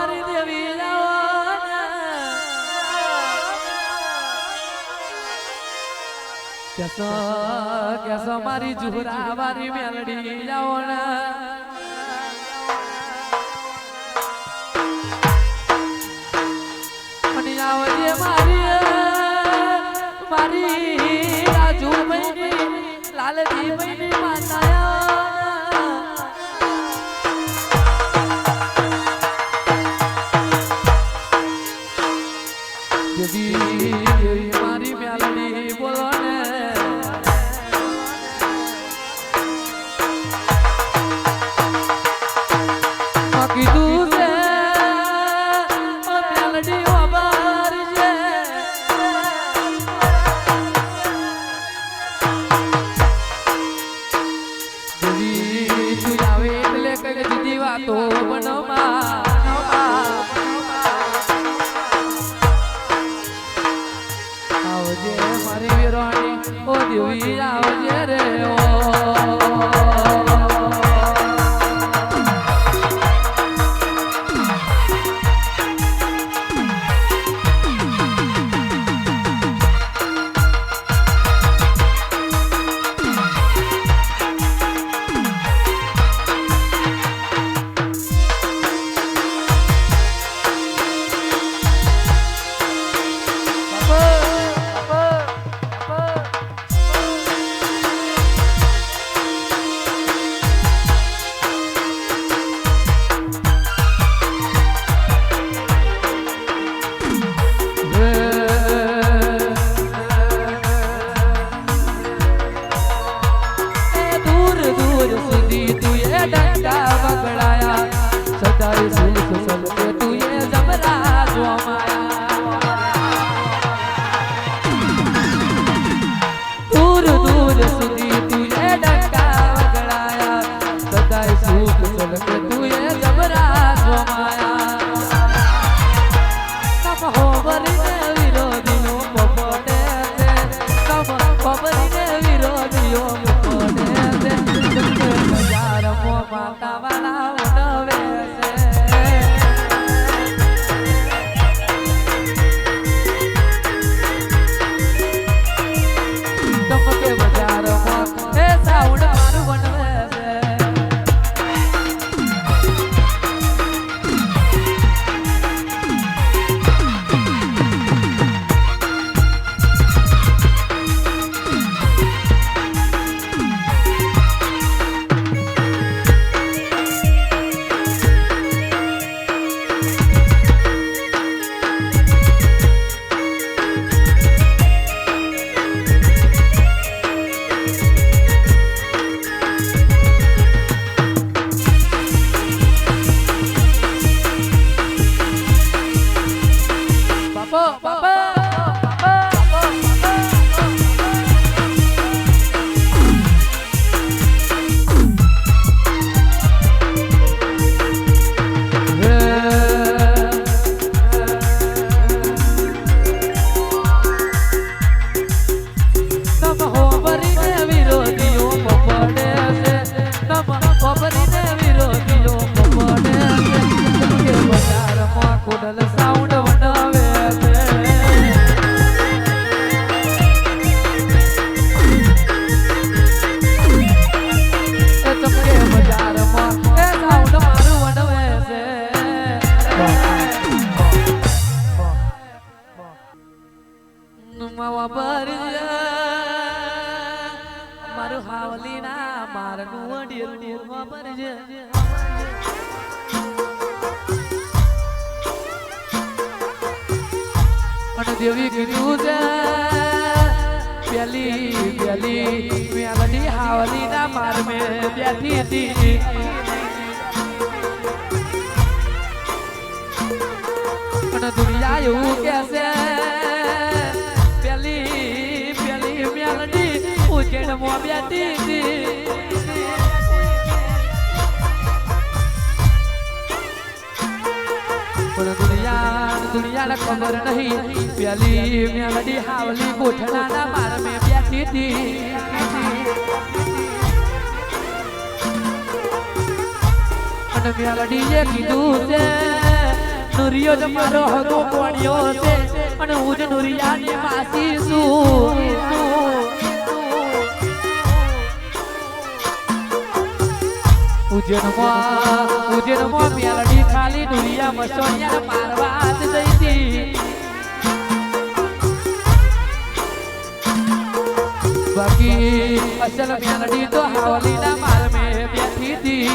મારી દેવી કેસો મારી જુહરા વારી મેલડી જાઓ ને અને આવજે મારી રાજુ બહેની લાલજી બહેની માતાયા દેવી મારી મેલડી બોલો ને કીધું છે મેલડી ઓબર છે દેવી તું આવે એટલે કઈક દીદી વાતો બનોમાં આવજે મારી વીરાણી ઓ દેવી આવજે રે ઓ મારું હાવલી ના મારનું ડેરું પરજે અને દેવી કીધું છે પેલી મેલડી હાવલી ના માર મે બેઠી હતી અને દુનિયા એવું કે છે પેલી મેલડી ઉકેડ મો બેઠી હતી પણ દુનિયાને ખબર નહીં પેલી મેલડી હાવલી ગોઠણાના માર મે બેઠી હતી અને મેલડીએ કીધું છે નુરિયો જ મારો હગો કોણ્યો છે અને હું જ નુરિયાની માસી છું ઉજનમાં મેલડી ખાલી નુરિયા મસોણિયા મારવા જ જઈતી બાકી અસલ મેલડી તો હાવલીના માર મે બેઠી હતી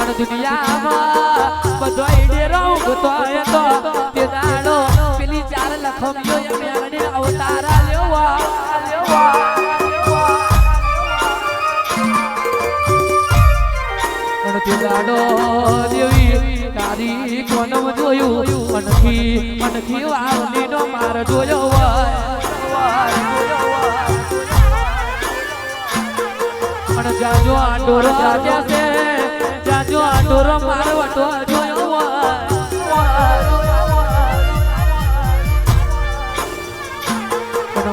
અને દુનિયામાં બધો ડેરો ઉગતો હતો તે દાડો પેલી 4 લખમીઓ મેલડી અવતારા લેવા તે દાડો દેવી તારી કોનમ જોયું મનખી વાવલીનો માર જોયો અને જાજો આંડોરો જાગ્યા છે જાજો આંડોરો માર વટો જોયો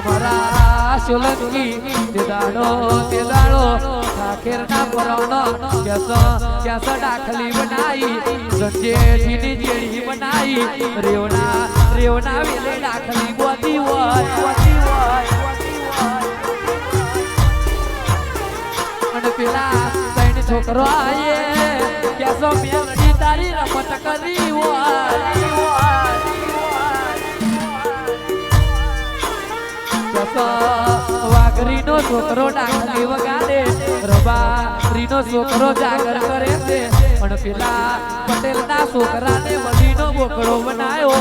મારા સોલંકી તે દાડો ખાખેરના પરોનો કેસ ડાખલી બનાઈ સંજેઠીની જેડી બનાઈ રેવના વેલે ડાખલી બોતી હોય અને પેલા ત્રણ છોકરો આયે કેસો મેલડી તારી રમત કરી વાઘરીનો છોકરો ડાખલી વગાડે રબારીનો છોકરો જાગર કરે છે પણ પેલા પટેલના છોકરાને વલીનો બોકડો બનાયો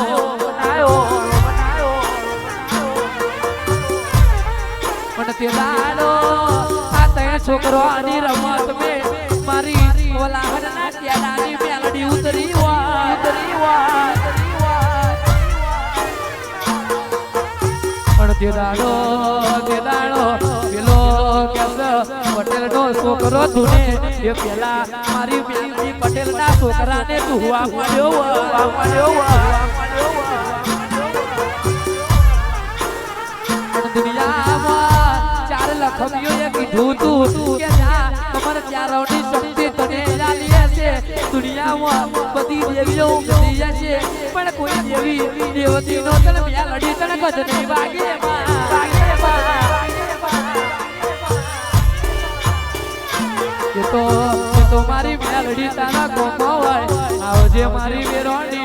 પણ પેલાનો આ ત્રણ છોકરો આની રમત મે મારી વલાહના ત્યાડાની મેલડી ઉતરી પણ તે દાડો પેલો પટેલ નો છોકરો ધૂને એ પેલા મારી મેલડી પટેલ ના છોકરાને ધુવા મળ્યો દુનિયામાં 4 લખમીઓએ કીધું તું કે તમારે 4 રાઉન્ડની શક્તિ તને આલી છે દુનિયામાં બધી દેવીઓ બધી છે પણ કોઈ દેવતી નો તને મેલડી તને કદ નહીં વાગે તો મારી મેલડી તારા કોકો હોય આવજે મારી વેરોણી